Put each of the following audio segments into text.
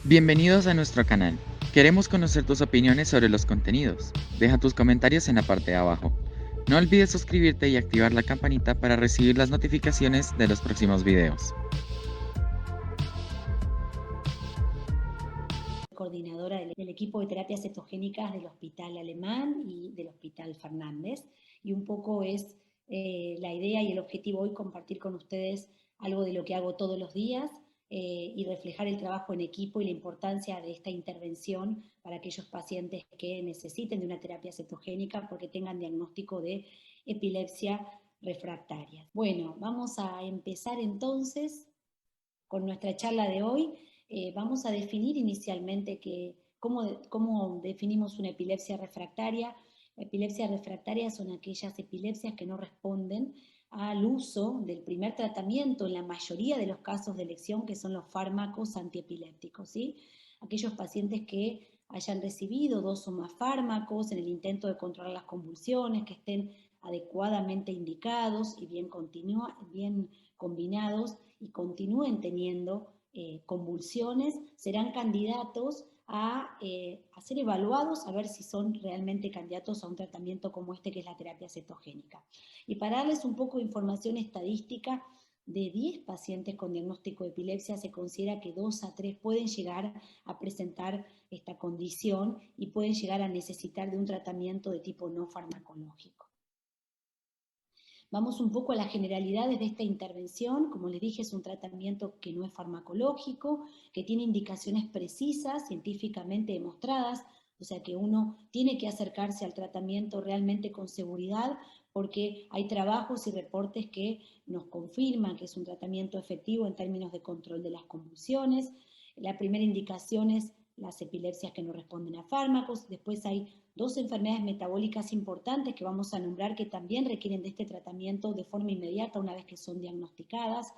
Bienvenidos a nuestro canal. Queremos conocer tus opiniones sobre los contenidos. Deja tus comentarios en la parte de abajo. No olvides suscribirte y activar la campanita para recibir las notificaciones de los próximos videos. Coordinadora del equipo de terapias cetogénicas del Hospital Alemán y del Hospital Fernández. Y un poco es la idea y el objetivo hoy compartir con ustedes algo de lo que hago todos los días y reflejar el trabajo en equipo y la importancia de esta intervención para aquellos pacientes que necesiten de una terapia cetogénica porque tengan diagnóstico de epilepsia refractaria. Bueno, vamos a empezar entonces con nuestra charla de hoy. Vamos a definir inicialmente cómo definimos una epilepsia refractaria. La epilepsia refractaria son aquellas epilepsias que no responden al uso del primer tratamiento en la mayoría de los casos de elección, que son los fármacos antiepilépticos, ¿sí? Aquellos pacientes que hayan recibido 2 o más fármacos en el intento de controlar las convulsiones, que estén adecuadamente indicados y bien combinados y continúen teniendo convulsiones, serán candidatos a ser evaluados a ver si son realmente candidatos a un tratamiento como este que es la terapia cetogénica. Y para darles un poco de información estadística, de 10 pacientes con diagnóstico de epilepsia se considera que 2 a 3 pueden llegar a presentar esta condición y pueden llegar a necesitar de un tratamiento de tipo no farmacológico. Vamos un poco a las generalidades de esta intervención. Como les dije, es un tratamiento que no es farmacológico, que tiene indicaciones precisas, científicamente demostradas, o sea que uno tiene que acercarse al tratamiento realmente con seguridad, porque hay trabajos y reportes que nos confirman que es un tratamiento efectivo en términos de control de las convulsiones. La primera indicación es las epilepsias que no responden a fármacos. Después hay 2 enfermedades metabólicas importantes que vamos a nombrar que también requieren de este tratamiento de forma inmediata una vez que son diagnosticadas.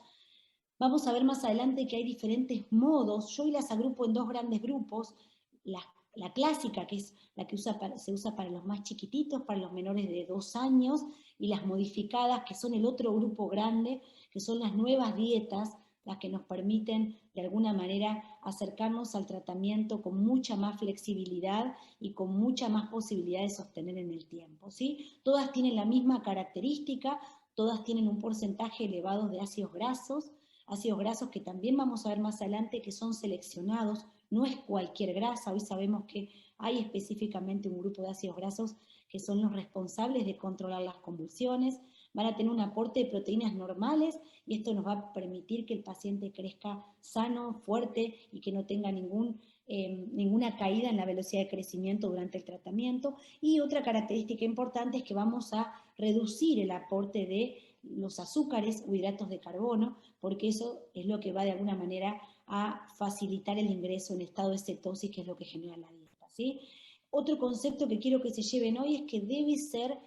Vamos a ver más adelante que hay diferentes modos. Yo hoy las agrupo en 2 grandes grupos. La clásica, que es la que se usa para los más chiquititos, para los menores de 2 años, y las modificadas, que son el otro grupo grande, que son las nuevas dietas, las que nos permiten de alguna manera acercarnos al tratamiento con mucha más flexibilidad y con mucha más posibilidad de sostener en el tiempo, ¿sí? Todas tienen la misma característica, todas tienen un porcentaje elevado de ácidos grasos que también vamos a ver más adelante que son seleccionados, no es cualquier grasa. Hoy sabemos que hay específicamente un grupo de ácidos grasos que son los responsables de controlar las convulsiones, van a tener un aporte de proteínas normales y esto nos va a permitir que el paciente crezca sano, fuerte y que no tenga ninguna caída en la velocidad de crecimiento durante el tratamiento. Y otra característica importante es que vamos a reducir el aporte de los azúcares o hidratos de carbono, porque eso es lo que va de alguna manera a facilitar el ingreso en estado de cetosis, que es lo que genera la dieta, ¿sí? Otro concepto que quiero que se lleven hoy es que debe ser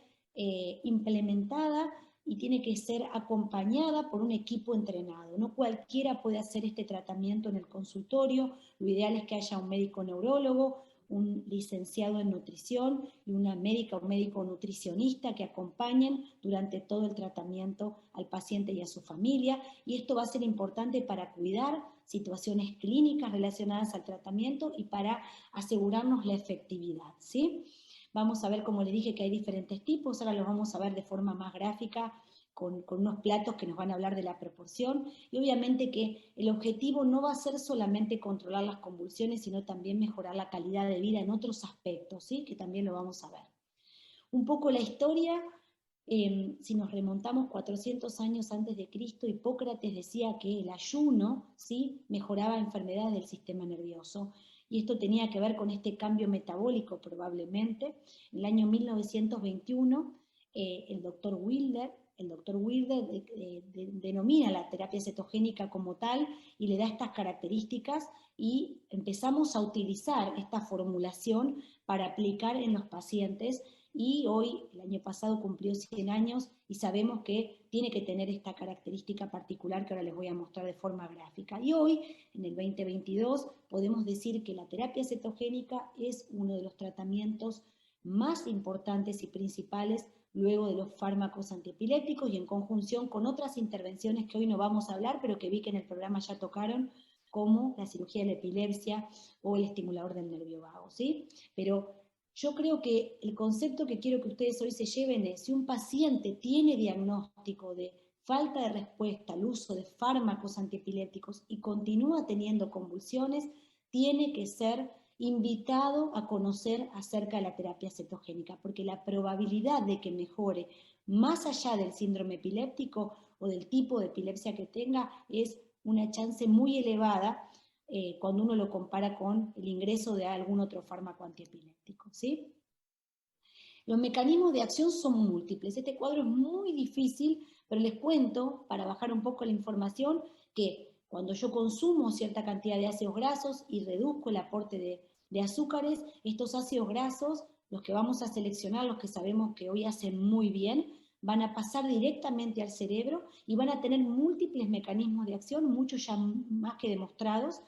implementada y tiene que ser acompañada por un equipo entrenado. No cualquiera puede hacer este tratamiento en el consultorio, lo ideal es que haya un médico neurólogo, un licenciado en nutrición y una médica o médico nutricionista que acompañen durante todo el tratamiento al paciente y a su familia, y esto va a ser importante para cuidar situaciones clínicas relacionadas al tratamiento y para asegurarnos la efectividad, ¿sí? Vamos a ver, como les dije, que hay diferentes tipos, ahora los vamos a ver de forma más gráfica con unos platos que nos van a hablar de la proporción, y obviamente que el objetivo no va a ser solamente controlar las convulsiones, sino también mejorar la calidad de vida en otros aspectos, ¿sí? Que también lo vamos a ver. Un poco la historia, si nos remontamos 400 años antes de Cristo, Hipócrates decía que el ayuno, ¿sí?, mejoraba enfermedades del sistema nervioso, y esto tenía que ver con este cambio metabólico probablemente. En el año 1921, el doctor Wilder denomina la terapia cetogénica como tal y le da estas características, y empezamos a utilizar esta formulación para aplicar en los pacientes, y hoy, el año pasado, cumplió 100 años y sabemos que tiene que tener esta característica particular que ahora les voy a mostrar de forma gráfica. Y hoy, en el 2022, podemos decir que la terapia cetogénica es uno de los tratamientos más importantes y principales luego de los fármacos antiepilépticos, y en conjunción con otras intervenciones que hoy no vamos a hablar, pero que vi que en el programa ya tocaron, como la cirugía de la epilepsia o el estimulador del nervio vago, ¿sí? Pero yo creo que el concepto que quiero que ustedes hoy se lleven es, si un paciente tiene diagnóstico de falta de respuesta al uso de fármacos antiepilépticos y continúa teniendo convulsiones, tiene que ser invitado a conocer acerca de la terapia cetogénica, porque la probabilidad de que mejore más allá del síndrome epiléptico o del tipo de epilepsia que tenga es una chance muy elevada cuando uno lo compara con el ingreso de algún otro fármaco antiepiléptico, ¿sí? Los mecanismos de acción son múltiples. Este cuadro es muy difícil, pero les cuento, para bajar un poco la información, que cuando yo consumo cierta cantidad de ácidos grasos y reduzco el aporte de azúcares, estos ácidos grasos, los que vamos a seleccionar, los que sabemos que hoy hacen muy bien, van a pasar directamente al cerebro y van a tener múltiples mecanismos de acción, muchos ya más que demostrados,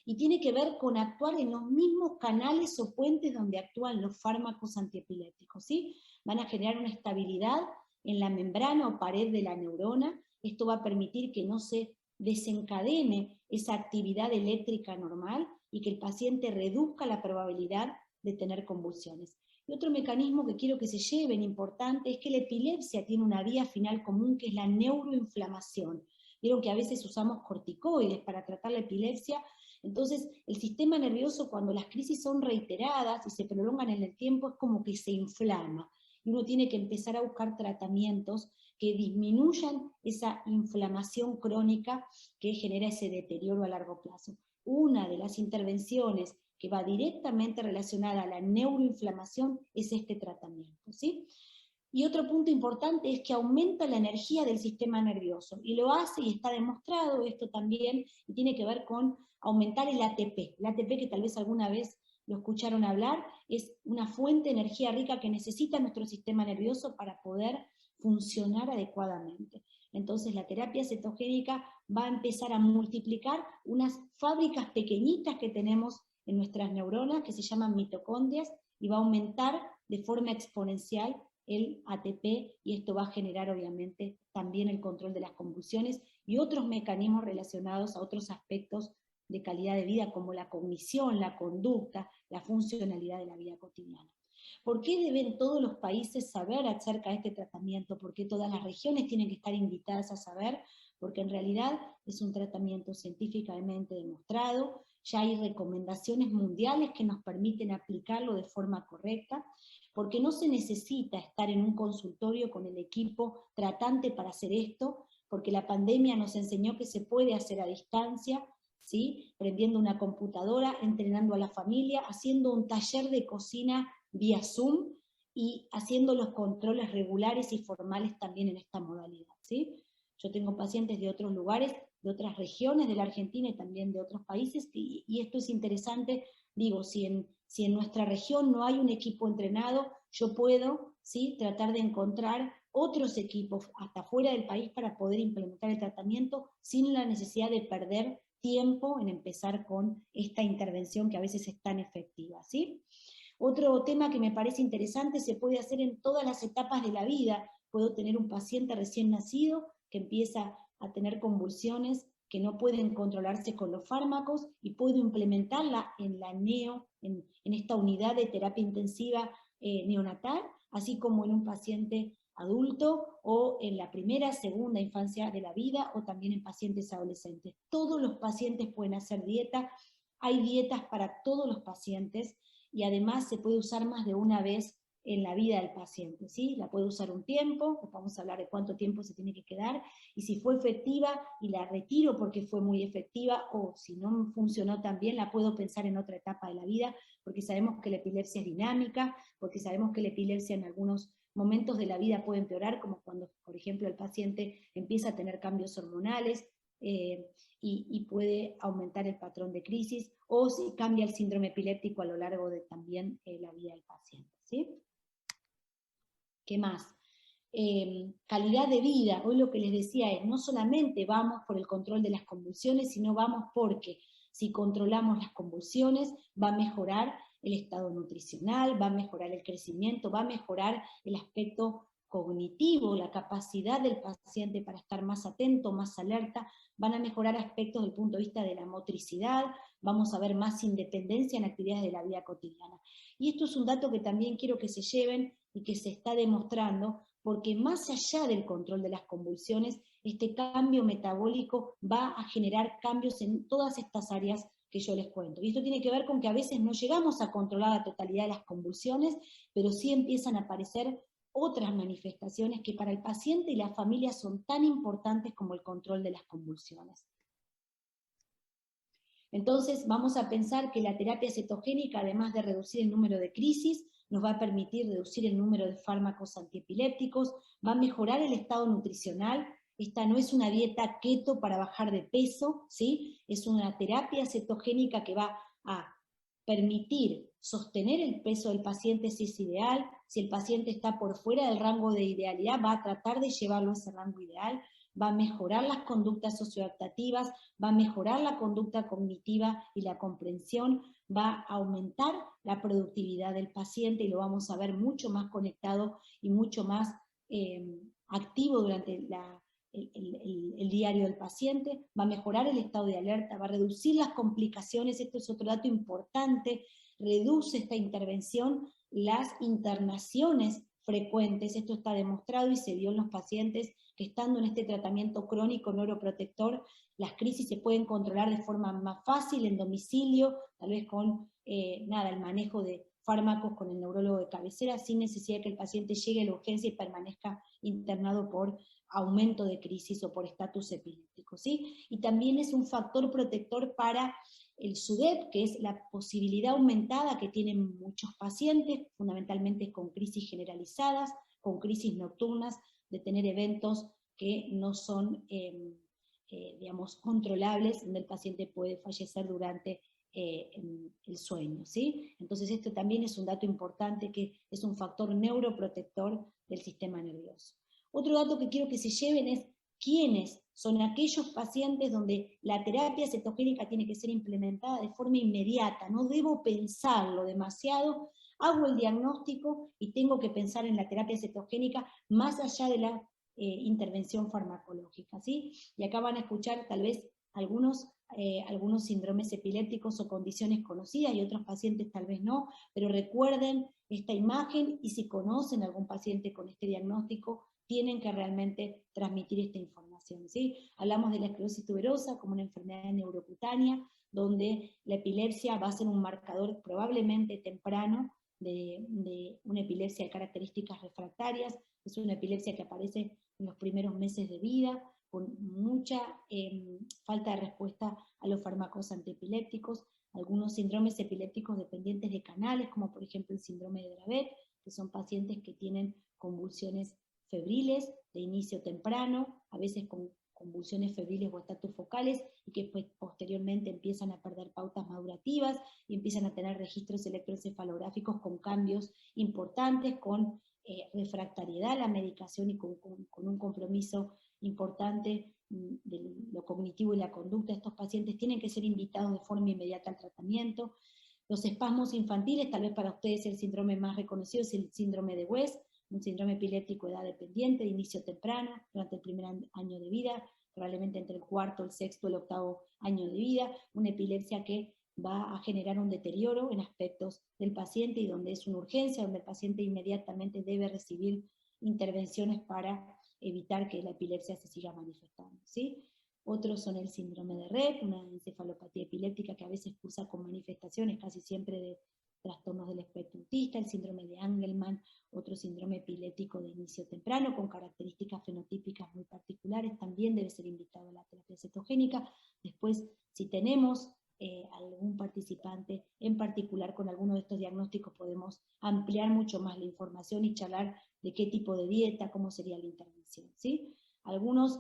y tiene que ver con actuar en los mismos canales o puentes donde actúan los fármacos antiepilépticos, ¿sí? Van a generar una estabilidad en la membrana o pared de la neurona. Esto va a permitir que no se desencadene esa actividad eléctrica normal y que el paciente reduzca la probabilidad de tener convulsiones. Y otro mecanismo que quiero que se lleven importante es que la epilepsia tiene una vía final común, que es la neuroinflamación. Vieron que a veces usamos corticoides para tratar la epilepsia. Entonces, el sistema nervioso, cuando las crisis son reiteradas y se prolongan en el tiempo, es como que se inflama. Y uno tiene que empezar a buscar tratamientos que disminuyan esa inflamación crónica que genera ese deterioro a largo plazo. Una de las intervenciones que va directamente relacionada a la neuroinflamación es este tratamiento, ¿sí? Y otro punto importante es que aumenta la energía del sistema nervioso, y lo hace, y está demostrado esto también, y tiene que ver con aumentar el ATP. El ATP, que tal vez alguna vez lo escucharon hablar, es una fuente de energía rica que necesita nuestro sistema nervioso para poder funcionar adecuadamente. Entonces la terapia cetogénica va a empezar a multiplicar unas fábricas pequeñitas que tenemos en nuestras neuronas, que se llaman mitocondrias, y va a aumentar de forma exponencial el ATP, y esto va a generar obviamente también el control de las convulsiones y otros mecanismos relacionados a otros aspectos de calidad de vida, como la cognición, la conducta, la funcionalidad de la vida cotidiana. ¿Por qué deben todos los países saber acerca de este tratamiento? ¿Por qué todas las regiones tienen que estar invitadas a saber? Porque en realidad es un tratamiento científicamente demostrado, ya hay recomendaciones mundiales que nos permiten aplicarlo de forma correcta, porque no se necesita estar en un consultorio con el equipo tratante para hacer esto, porque la pandemia nos enseñó que se puede hacer a distancia, ¿sí? Prendiendo una computadora, entrenando a la familia, haciendo un taller de cocina vía Zoom y haciendo los controles regulares y formales también en esta modalidad, ¿sí? Yo tengo pacientes de otros lugares, de otras regiones de la Argentina y también de otros países, y esto es interesante, digo, si en nuestra región no hay un equipo entrenado, yo puedo, ¿sí?, tratar de encontrar otros equipos hasta fuera del país para poder implementar el tratamiento sin la necesidad de perder tiempo en empezar con esta intervención que a veces es tan efectiva, ¿sí? Otro tema que me parece interesante, se puede hacer en todas las etapas de la vida. Puedo tener un paciente recién nacido que empieza a tener convulsiones que no pueden controlarse con los fármacos, y puedo implementarla en la en esta unidad de terapia intensiva neonatal, así como en un paciente adulto o en la primera, segunda infancia de la vida, o también en pacientes adolescentes. Todos los pacientes pueden hacer dieta, hay dietas para todos los pacientes, y además se puede usar más de una vez en la vida del paciente, ¿sí? La puede usar un tiempo, vamos a hablar de cuánto tiempo se tiene que quedar, y si fue efectiva y la retiro porque fue muy efectiva, o si no funcionó tan bien, la puedo pensar en otra etapa de la vida, porque sabemos que la epilepsia es dinámica, porque sabemos que la epilepsia en algunos momentos de la vida puede empeorar, como cuando, por ejemplo, el paciente empieza a tener cambios hormonales, y puede aumentar el patrón de crisis, o si cambia el síndrome epiléptico a lo largo de también la vida del paciente, ¿sí? ¿Qué más? Calidad de vida. Hoy lo que les decía es, no solamente vamos por el control de las convulsiones, sino vamos porque si controlamos las convulsiones va a mejorar el estado nutricional, va a mejorar el crecimiento, va a mejorar el aspecto cognitivo, la capacidad del paciente para estar más atento, más alerta, van a mejorar aspectos del punto de vista de la motricidad, vamos a ver más independencia en actividades de la vida cotidiana. Y esto es un dato que también quiero que se lleven y que se está demostrando, porque más allá del control de las convulsiones, este cambio metabólico va a generar cambios en todas estas áreas que yo les cuento. Y esto tiene que ver con que a veces no llegamos a controlar la totalidad de las convulsiones, pero sí empiezan a aparecer otras manifestaciones que para el paciente y la familia son tan importantes como el control de las convulsiones. Entonces vamos a pensar que la terapia cetogénica, además de reducir el número de crisis, nos va a permitir reducir el número de fármacos antiepilépticos, va a mejorar el estado nutricional. Esta no es una dieta keto para bajar de peso, ¿sí? Es una terapia cetogénica que va a permitir sostener el peso del paciente si es ideal. Si el paciente está por fuera del rango de idealidad, va a tratar de llevarlo a ese rango ideal, va a mejorar las conductas socioadaptativas, va a mejorar la conducta cognitiva y la comprensión, va a aumentar la productividad del paciente y lo vamos a ver mucho más conectado y mucho más activo durante el diario del paciente, va a mejorar el estado de alerta, va a reducir las complicaciones, esto es otro dato importante, reduce esta intervención las internaciones frecuentes, esto está demostrado y se vio en los pacientes que estando en este tratamiento crónico neuroprotector, las crisis se pueden controlar de forma más fácil en domicilio, tal vez con el manejo de fármacos con el neurólogo de cabecera, sin necesidad de que el paciente llegue a la urgencia y permanezca internado por aumento de crisis o por estatus epiléptico, ¿sí? Y también es un factor protector para el SUDEP, que es la posibilidad aumentada que tienen muchos pacientes, fundamentalmente con crisis generalizadas, con crisis nocturnas, de tener eventos que no son, digamos, controlables, donde el paciente puede fallecer durante el sueño, ¿sí? Entonces esto también es un dato importante, que es un factor neuroprotector del sistema nervioso. Otro dato que quiero que se lleven es quiénes son aquellos pacientes donde la terapia cetogénica tiene que ser implementada de forma inmediata, no debo pensarlo demasiado, hago el diagnóstico y tengo que pensar en la terapia cetogénica más allá de la intervención farmacológica, ¿sí? Y acá van a escuchar tal vez algunos síndromes epilépticos o condiciones conocidas y otros pacientes tal vez no, pero recuerden esta imagen y si conocen algún paciente con este diagnóstico, tienen que realmente transmitir esta información, ¿sí? Hablamos de la esclerosis tuberosa como una enfermedad neurocutánea, donde la epilepsia va a ser un marcador probablemente temprano de una epilepsia de características refractarias, es una epilepsia que aparece en los primeros meses de vida, con mucha falta de respuesta a los fármacos antiepilépticos, algunos síndromes epilépticos dependientes de canales, como por ejemplo el síndrome de Dravet, que son pacientes que tienen convulsiones febriles de inicio temprano, a veces con convulsiones febriles o estatus focales, y que pues, posteriormente empiezan a perder pautas madurativas y empiezan a tener registros electroencefalográficos con cambios importantes, con refractariedad a la medicación y con un compromiso importante de lo cognitivo y la conducta. Estos pacientes tienen que ser invitados de forma inmediata al tratamiento. Los espasmos infantiles, tal vez para ustedes el síndrome más reconocido es el síndrome de West, un síndrome epiléptico de edad dependiente, de inicio temprano, durante el primer año de vida, probablemente entre el cuarto, el sexto, el octavo año de vida, una epilepsia que va a generar un deterioro en aspectos del paciente y donde es una urgencia, donde el paciente inmediatamente debe recibir intervenciones para evitar que la epilepsia se siga manifestando, ¿sí? Otros son el síndrome de Rett, una encefalopatía epiléptica que a veces cursa con manifestaciones casi siempre de trastornos del espectro autista, el síndrome de Angelman, otro síndrome epiléptico de inicio temprano con características fenotípicas muy particulares, también debe ser invitado a la terapia cetogénica. Después, si tenemos algún participante en particular con alguno de estos diagnósticos, podemos ampliar mucho más la información y charlar de qué tipo de dieta, cómo sería la intervención, ¿sí? Algunas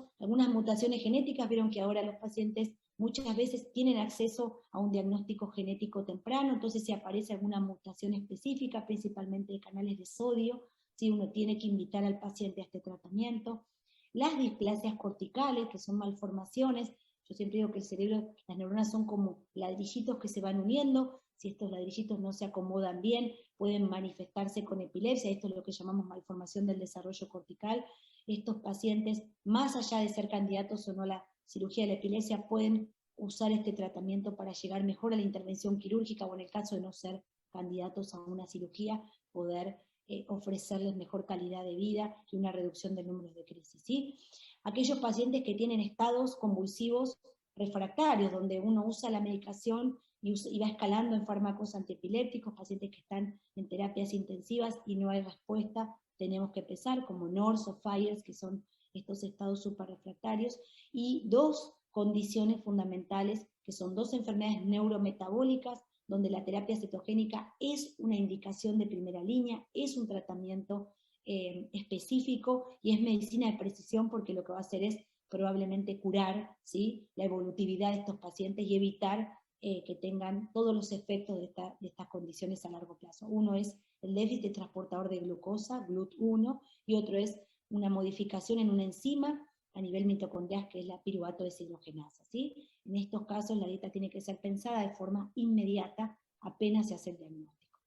mutaciones genéticas, vieron que ahora los pacientes muchas veces tienen acceso a un diagnóstico genético temprano, entonces si aparece alguna mutación específica, principalmente de canales de sodio, ¿sí? Uno tiene que invitar al paciente a este tratamiento. Las displasias corticales, que son malformaciones, Yo siempre digo que el cerebro, las neuronas son como ladrillitos que se van uniendo. Si estos ladrillitos no se acomodan bien, pueden manifestarse con epilepsia. Esto es lo que llamamos malformación del desarrollo cortical. Estos pacientes, más allá de ser candidatos o no a la cirugía de la epilepsia, pueden usar este tratamiento para llegar mejor a la intervención quirúrgica, o en el caso de no ser candidatos a una cirugía, poder ofrecerles mejor calidad de vida y una reducción del número de crisis, ¿sí? Aquellos pacientes que tienen estados convulsivos refractarios, donde uno usa la medicación y va escalando en fármacos antiepilépticos, pacientes que están en terapias intensivas y no hay respuesta, tenemos que empezar, como NORS o FIRES, que son estos estados suprarrefractarios, y dos condiciones fundamentales, que son dos enfermedades neurometabólicas, donde la terapia cetogénica es una indicación de primera línea, es un tratamiento específico y es medicina de precisión, porque lo que va a hacer es probablemente curar, ¿sí?, la evolutividad de estos pacientes y evitar que tengan todos los efectos de estas condiciones a largo plazo. Uno es el déficit transportador de glucosa, GLUT1, y otro es una modificación en una enzima a nivel mitocondrial, que es la piruvato deshidrogenasa, ¿sí? En estos casos la dieta tiene que ser pensada de forma inmediata apenas se hace el diagnóstico.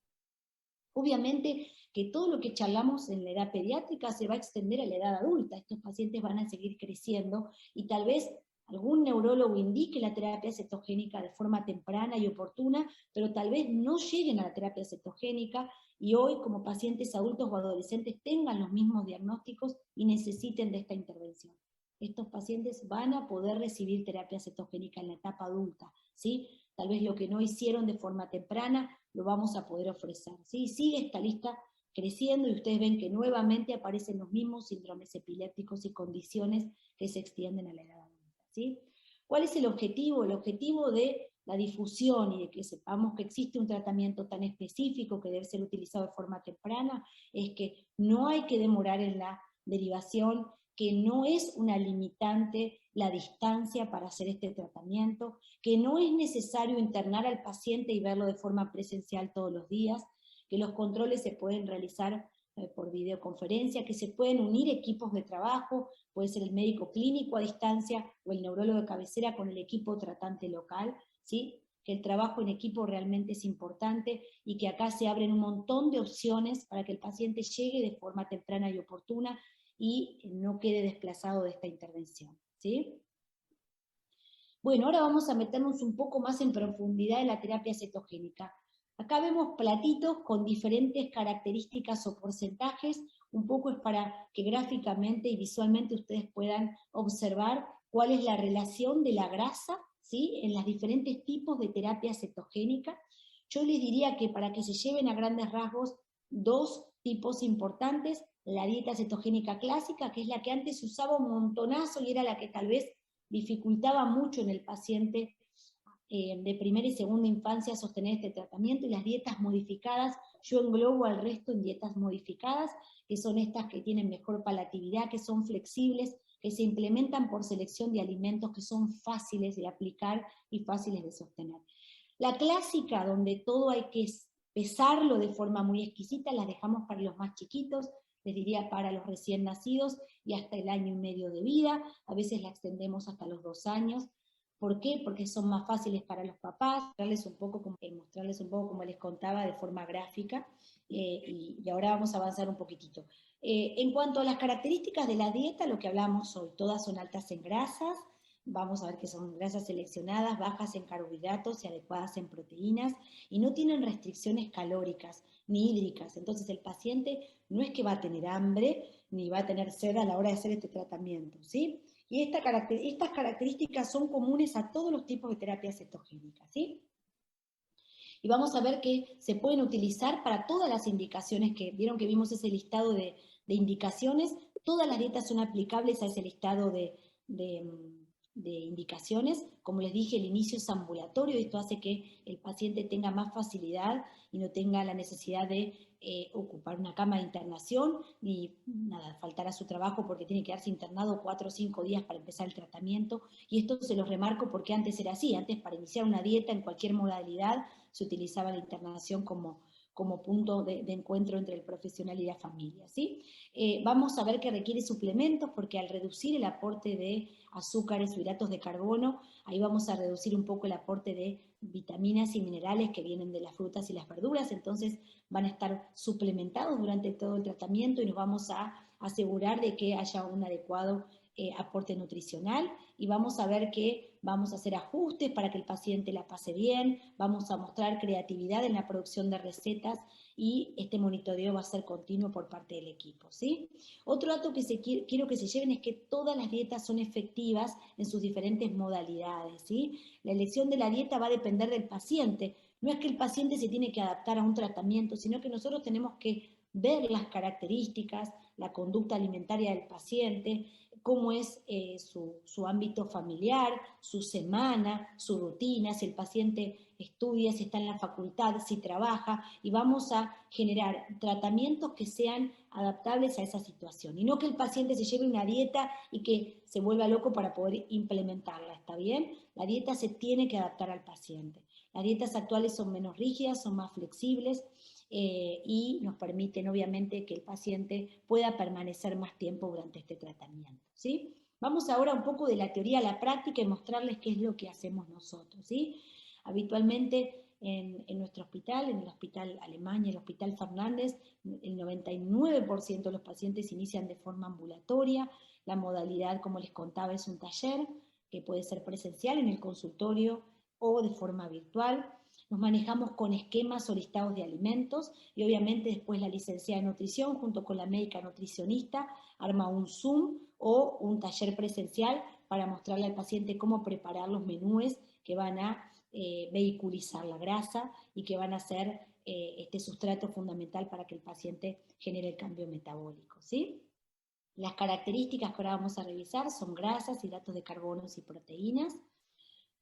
Obviamente que todo lo que charlamos en la edad pediátrica se va a extender a la edad adulta. Estos pacientes van a seguir creciendo y tal vez algún neurólogo indique la terapia cetogénica de forma temprana y oportuna, pero tal vez no lleguen a la terapia cetogénica y hoy, como pacientes adultos o adolescentes, tengan los mismos diagnósticos y necesiten de esta intervención. Estos pacientes van a poder recibir terapia cetogénica en la etapa adulta, ¿sí? Tal vez lo que no hicieron de forma temprana lo vamos a poder ofrecer, ¿sí? Sigue esta lista creciendo y ustedes ven que nuevamente aparecen los mismos síndromes epilépticos y condiciones que se extienden a la edad adulta, ¿sí? ¿Cuál es el objetivo? El objetivo de la difusión y de que sepamos que existe un tratamiento tan específico que debe ser utilizado de forma temprana es que no hay que demorar en la derivación, que no es una limitante la distancia para hacer este tratamiento, que no es necesario internar al paciente y verlo de forma presencial todos los días, que los controles se pueden realizar por videoconferencia, que se pueden unir equipos de trabajo, puede ser el médico clínico a distancia o el neurólogo de cabecera con el equipo tratante local, ¿sí? Que el trabajo en equipo realmente es importante y que acá se abren un montón de opciones para que el paciente llegue de forma temprana y oportuna y no quede desplazado de esta intervención, ¿sí? Bueno, ahora vamos a meternos un poco más en profundidad en la terapia cetogénica. Acá vemos platitos con diferentes características o porcentajes, un poco es para que gráficamente y visualmente ustedes puedan observar cuál es la relación de la grasa, ¿sí?, en los diferentes tipos de terapia cetogénica. Yo les diría que para que se lleven a grandes rasgos dos tipos importantes: la dieta cetogénica clásica, que es la que antes se usaba un montonazo y era la que tal vez dificultaba mucho en el paciente de primera y segunda infancia sostener este tratamiento, y las dietas modificadas, yo englobo al resto en dietas modificadas, que son estas que tienen mejor palatividad, que son flexibles, que se implementan por selección de alimentos, que son fáciles de aplicar y fáciles de sostener. La clásica, donde todo hay que pesarlo de forma muy exquisita, las dejamos para los más chiquitos, les diría para los recién nacidos y hasta el año y medio de vida, a veces la extendemos hasta los 2 años. ¿Por qué? Porque son más fáciles para los papás, mostrarles un poco como les contaba de forma gráfica, y ahora vamos a avanzar un poquitito. En cuanto a las características de la dieta, lo que hablamos hoy, todas son altas en grasas, vamos a ver que son grasas seleccionadas, bajas en carbohidratos y adecuadas en proteínas, y no tienen restricciones calóricas ni hídricas. Entonces el paciente no es que va a tener hambre ni va a tener sed a la hora de hacer este tratamiento, ¿sí? Y estas características son comunes a todos los tipos de terapia cetogénica, ¿sí? Y vamos a ver que se pueden utilizar para todas las indicaciones que vieron, que vimos ese listado de indicaciones. Todas las dietas son aplicables a ese listado de indicaciones. Como les dije, el inicio es ambulatorio, y esto hace que el paciente tenga más facilidad y no tenga la necesidad de ocupar una cama de internación, ni nada, faltar a su trabajo porque tiene que quedarse internado 4 o 5 días para empezar el tratamiento. Y esto se los remarco porque antes era así. Antes, para iniciar una dieta en cualquier modalidad se utilizaba la internación como como punto de encuentro entre el profesional y la familia, ¿sí? Vamos a ver que requiere suplementos porque al reducir el aporte de azúcares o hidratos de carbono, ahí vamos a reducir un poco el aporte de vitaminas y minerales que vienen de las frutas y las verduras, entonces van a estar suplementados durante todo el tratamiento y nos vamos a asegurar de que haya un adecuado aporte nutricional y vamos a ver que vamos a hacer ajustes para que el paciente la pase bien, vamos a mostrar creatividad en la producción de recetas y este monitoreo va a ser continuo por parte del equipo, ¿sí? Otro dato que quiero que se lleven es que todas las dietas son efectivas en sus diferentes modalidades, ¿sí? La elección de la dieta va a depender del paciente. No es que el paciente se tiene que adaptar a un tratamiento, sino que nosotros tenemos que ver las características, la conducta alimentaria del paciente, cómo es su ámbito familiar, su semana, su rutina, si el paciente estudia, si está en la facultad, si trabaja, y vamos a generar tratamientos que sean adaptables a esa situación, y no que el paciente se lleve una dieta y que se vuelva loco para poder implementarla, ¿está bien? La dieta se tiene que adaptar al paciente. Las dietas actuales son menos rígidas, son más flexibles, y nos permiten obviamente que el paciente pueda permanecer más tiempo durante este tratamiento, ¿sí? Vamos ahora un poco de la teoría a la práctica y mostrarles qué es lo que hacemos nosotros, ¿sí? Habitualmente en nuestro hospital, en el Hospital Alemania, el Hospital Fernández, el 99% de los pacientes inician de forma ambulatoria. La modalidad, como les contaba, es un taller que puede ser presencial en el consultorio o de forma virtual. Nos manejamos con esquemas o listados de alimentos y obviamente después la licenciada de nutrición junto con la médica nutricionista arma un Zoom o un taller presencial para mostrarle al paciente cómo preparar los menúes que van a vehiculizar la grasa y que van a ser este sustrato fundamental para que el paciente genere el cambio metabólico, ¿sí? Las características que ahora vamos a revisar son grasas, hidratos de carbono y proteínas.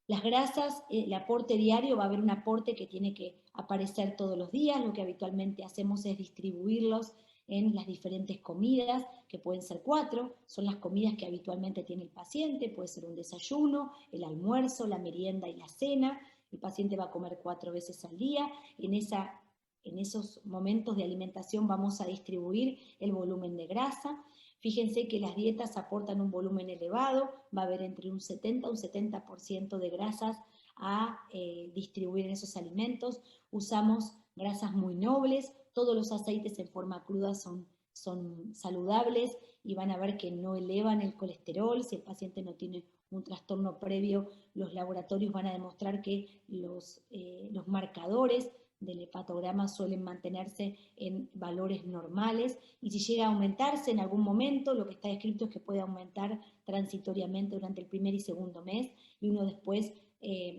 Las grasas, el aporte diario, va a haber un aporte que tiene que aparecer todos los días. Lo que habitualmente hacemos es distribuirlos en las diferentes comidas, que pueden ser 4, son las comidas que habitualmente tiene el paciente, puede ser un desayuno, el almuerzo, la merienda y la cena. El paciente va a comer 4 veces al día. En esos momentos de alimentación vamos a distribuir el volumen de grasa. Fíjense que las dietas aportan un volumen elevado, va a haber entre un 70 y un 70% de grasas a distribuir en esos alimentos. Usamos grasas muy nobles, todos los aceites en forma cruda son saludables y van a ver que no elevan el colesterol. Si el paciente no tiene un trastorno previo, los laboratorios van a demostrar que los marcadores del hepatograma suelen mantenerse en valores normales, y si llega a aumentarse en algún momento, lo que está descrito es que puede aumentar transitoriamente durante el primer y segundo mes, y uno después,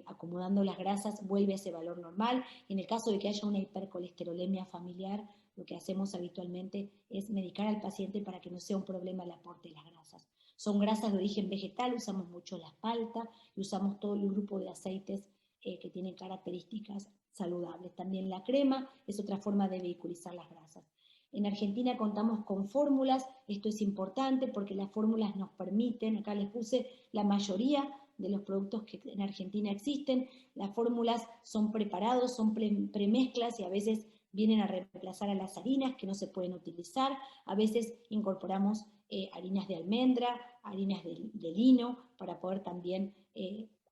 acomodando las grasas, vuelve a ese valor normal. En el caso de que haya una hipercolesterolemia familiar, lo que hacemos habitualmente es medicar al paciente para que no sea un problema el aporte de las grasas. Son grasas de origen vegetal, usamos mucho la palta y usamos todo el grupo de aceites que tienen características saludables. También la crema es otra forma de vehiculizar las grasas. En Argentina contamos con fórmulas, esto es importante porque las fórmulas nos permiten, acá les puse la mayoría de los productos que en Argentina existen, las fórmulas son preparados, son premezclas y a veces vienen a reemplazar a las harinas que no se pueden utilizar, a veces incorporamos harinas de almendra, harinas de lino, para poder también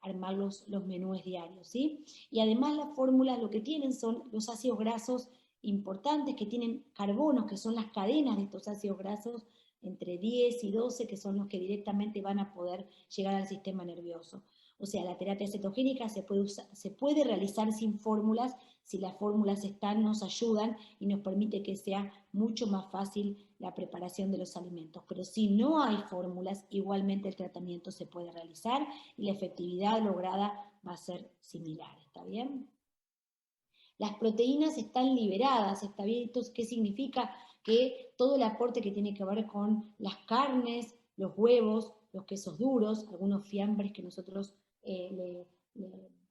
armar los menúes diarios, ¿sí? Y además las fórmulas lo que tienen son los ácidos grasos importantes que tienen carbonos, que son las cadenas de estos ácidos grasos, entre 10 y 12, que son los que directamente van a poder llegar al sistema nervioso. O sea, la terapia cetogénica se puede realizar sin fórmulas, si las fórmulas están, nos ayudan y nos permite que sea mucho más fácil la preparación de los alimentos. Pero si no hay fórmulas, igualmente el tratamiento se puede realizar y la efectividad lograda va a ser similar, ¿está bien? Las proteínas están liberadas, ¿está bien? Entonces, ¿qué significa? Que todo el aporte que tiene que ver con las carnes, los huevos, los quesos duros, algunos fiambres que nosotros le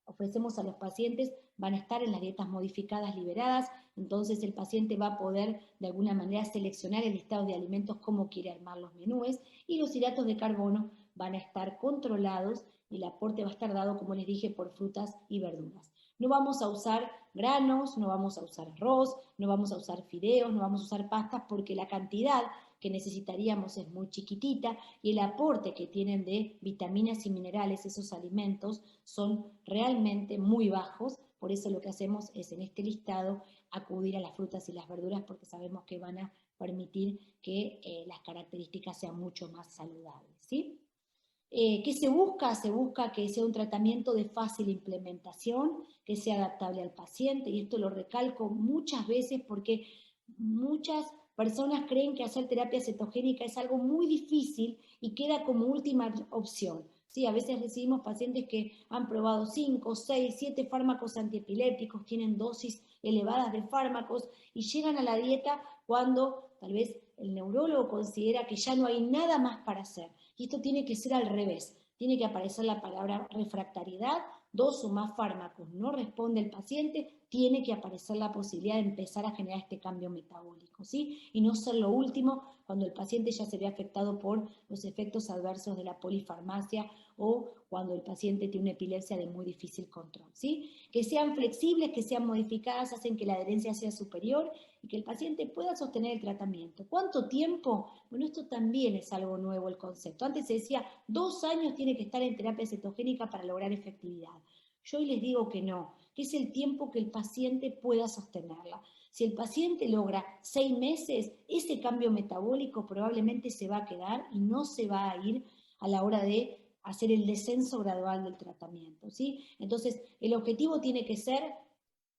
ofrecemos a los pacientes, van a estar en las dietas modificadas liberadas, entonces el paciente va a poder de alguna manera seleccionar el listado de alimentos como quiere armar los menúes, y los hidratos de carbono van a estar controlados y el aporte va a estar dado, como les dije, por frutas y verduras. No vamos a usar granos, no vamos a usar arroz, no vamos a usar fideos, no vamos a usar pastas porque la cantidad que necesitaríamos es muy chiquitita y el aporte que tienen de vitaminas y minerales esos alimentos son realmente muy bajos. Por eso lo que hacemos es en este listado acudir a las frutas y las verduras porque sabemos que van a permitir que las características sean mucho más saludables, ¿sí? ¿Qué se busca? Se busca que sea un tratamiento de fácil implementación, que sea adaptable al paciente, y esto lo recalco muchas veces porque muchas personas creen que hacer terapia cetogénica es algo muy difícil y queda como última opción. Sí, a veces recibimos pacientes que han probado 5, 6, 7 fármacos antiepilépticos, tienen dosis elevadas de fármacos y llegan a la dieta cuando tal vez el neurólogo considera que ya no hay nada más para hacer. Y esto tiene que ser al revés. Tiene que aparecer la palabra refractariedad, 2 o más fármacos no responde el paciente, tiene que aparecer la posibilidad de empezar a generar este cambio metabólico, ¿sí? Y no ser lo último cuando el paciente ya se ve afectado por los efectos adversos de la polifarmacia o cuando el paciente tiene una epilepsia de muy difícil control, ¿sí? Que sean flexibles, que sean modificadas, hacen que la adherencia sea superior y que el paciente pueda sostener el tratamiento. ¿Cuánto tiempo? Bueno, esto también es algo nuevo el concepto. Antes se decía 2 años tiene que estar en terapia cetogénica para lograr efectividad. Yo hoy les digo que no, que es el tiempo que el paciente pueda sostenerla. Si el paciente logra 6 meses, ese cambio metabólico probablemente se va a quedar y no se va a ir a la hora de hacer el descenso gradual del tratamiento, ¿sí? Entonces, el objetivo tiene que ser,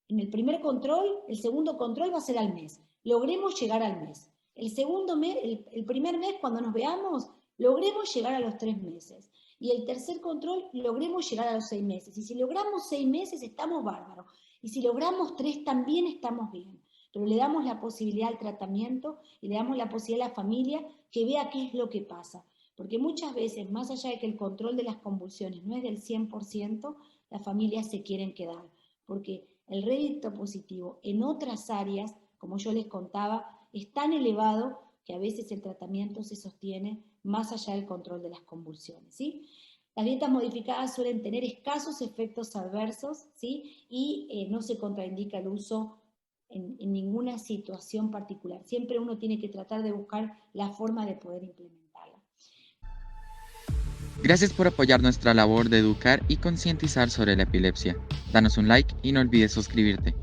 en el primer control, el segundo control va a ser al mes. Logremos llegar al mes. El segundo mes, el primer mes, cuando nos veamos, logremos llegar a los 3 meses. Y el tercer control, logremos llegar a los 6 meses. Y si logramos 6 meses, estamos bárbaros. Y si logramos 3, también estamos bien. Pero le damos la posibilidad al tratamiento y le damos la posibilidad a la familia que vea qué es lo que pasa. Porque muchas veces, más allá de que el control de las convulsiones no es del 100%, las familias se quieren quedar. Porque el rédito positivo en otras áreas, como yo les contaba, es tan elevado que a veces el tratamiento se sostiene más allá del control de las convulsiones, ¿sí? Las dietas modificadas suelen tener escasos efectos adversos, ¿sí? Y no se contraindica el uso en ninguna situación particular. Siempre uno tiene que tratar de buscar la forma de poder implementarla. Gracias por apoyar nuestra labor de educar y concientizar sobre la epilepsia. Danos un like y no olvides suscribirte.